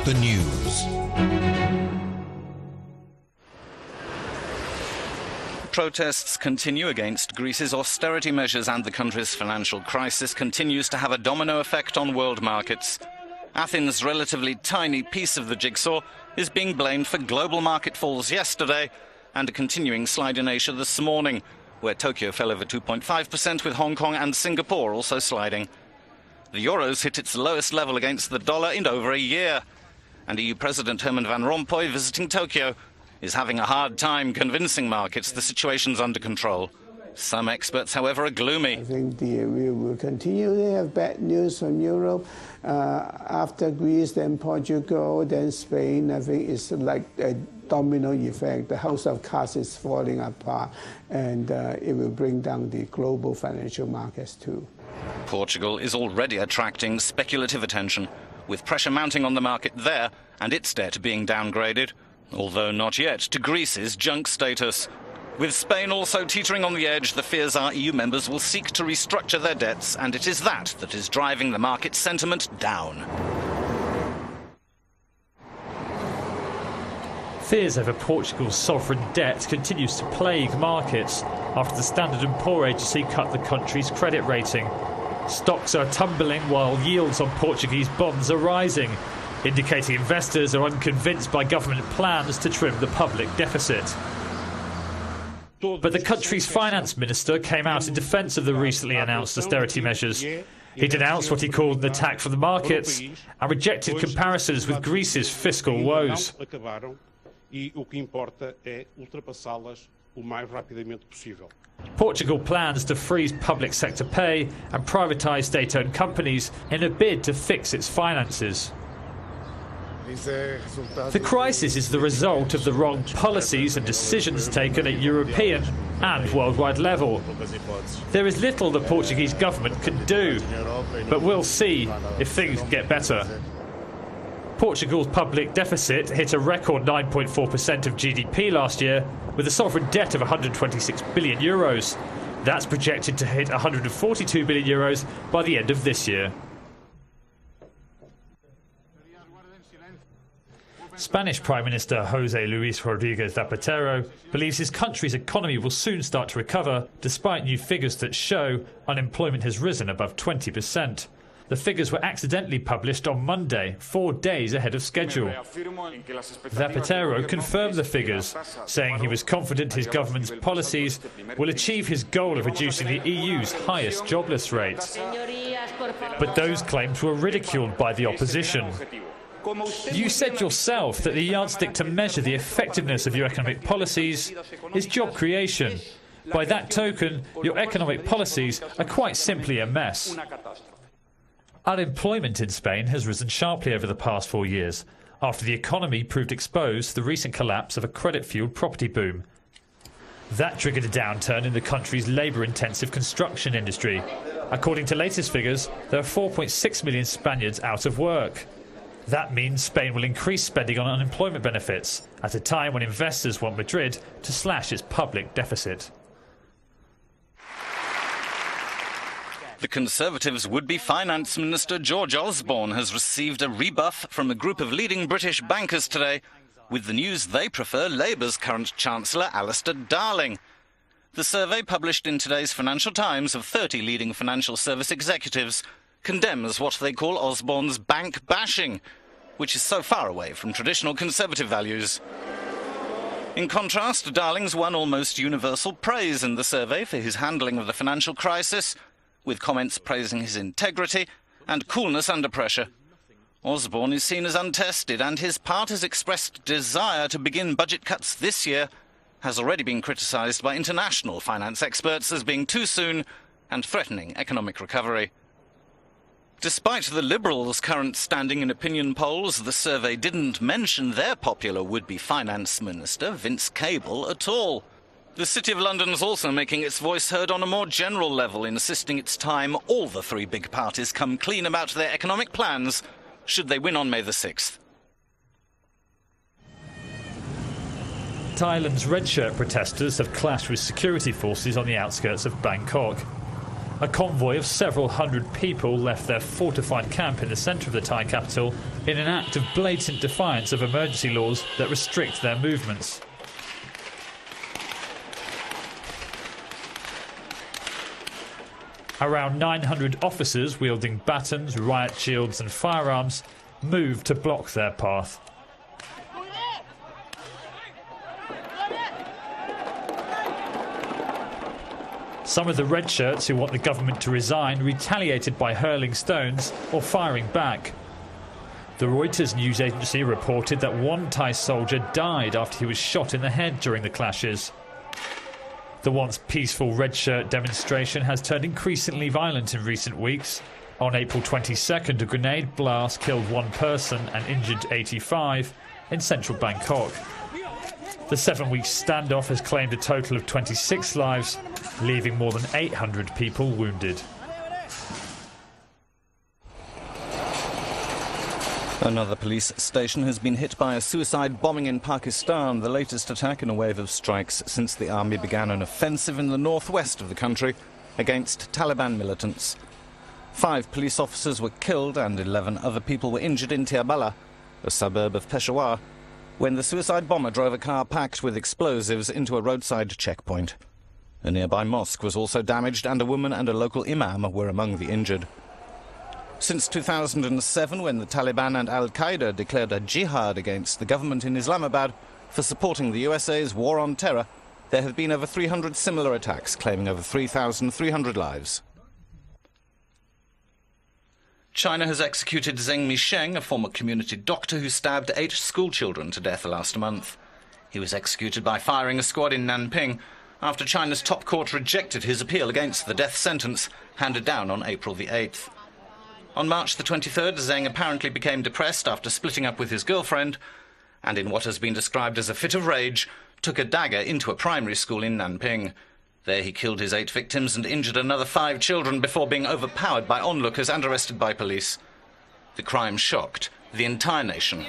the news. Protests continue against Greece's austerity measures, and the country's financial crisis continues to have a domino effect on world markets. Athens' relatively tiny piece of the jigsaw is being blamed for global market falls yesterday and a continuing slide in Asia this morning, where Tokyo fell over 2.5%, with Hong Kong and Singapore also sliding. The euro's hit its lowest level against the dollar in over a year, and EU President Herman Van Rompuy, visiting Tokyo, is having a hard time convincing markets the situation's under control. Some experts, however, are gloomy. I think we will continue to have bad news from Europe. After Greece, then Portugal, then Spain. I think it's like a domino effect. The house of cards is falling apart, and it will bring down the global financial markets too. Portugal is already attracting speculative attention, with pressure mounting on the market there and its debt being downgraded, although not yet to Greece's junk status. With Spain also teetering on the edge, the fears are EU members will seek to restructure their debts, and it is that is driving the market sentiment down. Fears over Portugal's sovereign debt continues to plague markets after the Standard & Poor agency cut the country's credit rating. Stocks are tumbling while yields on Portuguese bonds are rising, indicating investors are unconvinced by government plans to trim the public deficit. But the country's finance minister came out in defence of the recently announced austerity measures. He denounced what he called an attack from the markets and rejected comparisons with Greece's fiscal woes. Portugal plans to freeze public sector pay and privatise state-owned companies in a bid to fix its finances. The crisis is the result of the wrong policies and decisions taken at European and worldwide level. There is little the Portuguese government can do, but we'll see if things get better. Portugal's public deficit hit a record 9.4% of GDP last year, with a sovereign debt of 126 billion euros. That's projected to hit 142 billion euros by the end of this year. Spanish Prime Minister José Luis Rodríguez Zapatero believes his country's economy will soon start to recover, despite new figures that show unemployment has risen above 20%. The figures were accidentally published on Monday, 4 days ahead of schedule. Zapatero confirmed the figures, saying he was confident his government's policies will achieve his goal of reducing the EU's highest jobless rate. But those claims were ridiculed by the opposition. You said yourself that the yardstick to measure the effectiveness of your economic policies is job creation. By that token, your economic policies are quite simply a mess. Unemployment in Spain has risen sharply over the past 4 years, after the economy proved exposed to the recent collapse of a credit-fueled property boom. That triggered a downturn in the country's labour-intensive construction industry. According to latest figures, there are 4.6 million Spaniards out of work. That means Spain will increase spending on unemployment benefits at a time when investors want Madrid to slash its public deficit. The Conservatives' would-be finance minister George Osborne has received a rebuff from a group of leading British bankers today, with the news they prefer Labour's current Chancellor Alistair Darling. The survey, published in today's Financial Times of 30 leading financial service executives, condemns what they call Osborne's bank bashing, which is so far away from traditional Conservative values. In contrast, Darling's won almost universal praise in the survey for his handling of the financial crisis, with comments praising his integrity and coolness under pressure. Osborne is seen as untested, and his party's expressed desire to begin budget cuts this year has already been criticised by international finance experts as being too soon and threatening economic recovery. Despite the Liberals' current standing in opinion polls, the survey didn't mention their popular would-be finance minister, Vince Cable, at all. The City of London's also making its voice heard on a more general level, insisting it's time all the three big parties come clean about their economic plans should they win on May the 6th. Thailand's red shirt protesters have clashed with security forces on the outskirts of Bangkok. A convoy of several hundred people left their fortified camp in the centre of the Thai capital in an act of blatant defiance of emergency laws that restrict their movements. Around 900 officers wielding batons, riot shields and firearms moved to block their path. Some of the red shirts who want the government to resign retaliated by hurling stones or firing back. The Reuters news agency reported that one Thai soldier died after he was shot in the head during the clashes. The once peaceful red shirt demonstration has turned increasingly violent in recent weeks. On April 22nd, a grenade blast killed one person and injured 85 in central Bangkok. The 7-week standoff has claimed a total of 26 lives, leaving more than 800 people wounded. Another police station has been hit by a suicide bombing in Pakistan, the latest attack in a wave of strikes since the army began an offensive in the northwest of the country against Taliban militants. 5 police officers were killed and 11 other people were injured in Tiabala, a suburb of Peshawar, when the suicide bomber drove a car packed with explosives into a roadside checkpoint. A nearby mosque was also damaged and a woman and a local imam were among the injured. Since 2007, when the Taliban and Al-Qaeda declared a jihad against the government in Islamabad for supporting the USA's war on terror, there have been over 300 similar attacks, claiming over 3,300 lives. China has executed Zheng Misheng, a former community doctor who stabbed 8 schoolchildren to death last month. He was executed by firing a squad in Nanping after China's top court rejected his appeal against the death sentence handed down on April the 8th. On March the 23rd, Zheng apparently became depressed after splitting up with his girlfriend and, in what has been described as a fit of rage, took a dagger into a primary school in Nanping. There he killed his 8 victims and injured another 5 children before being overpowered by onlookers and arrested by police. The crime shocked the entire nation.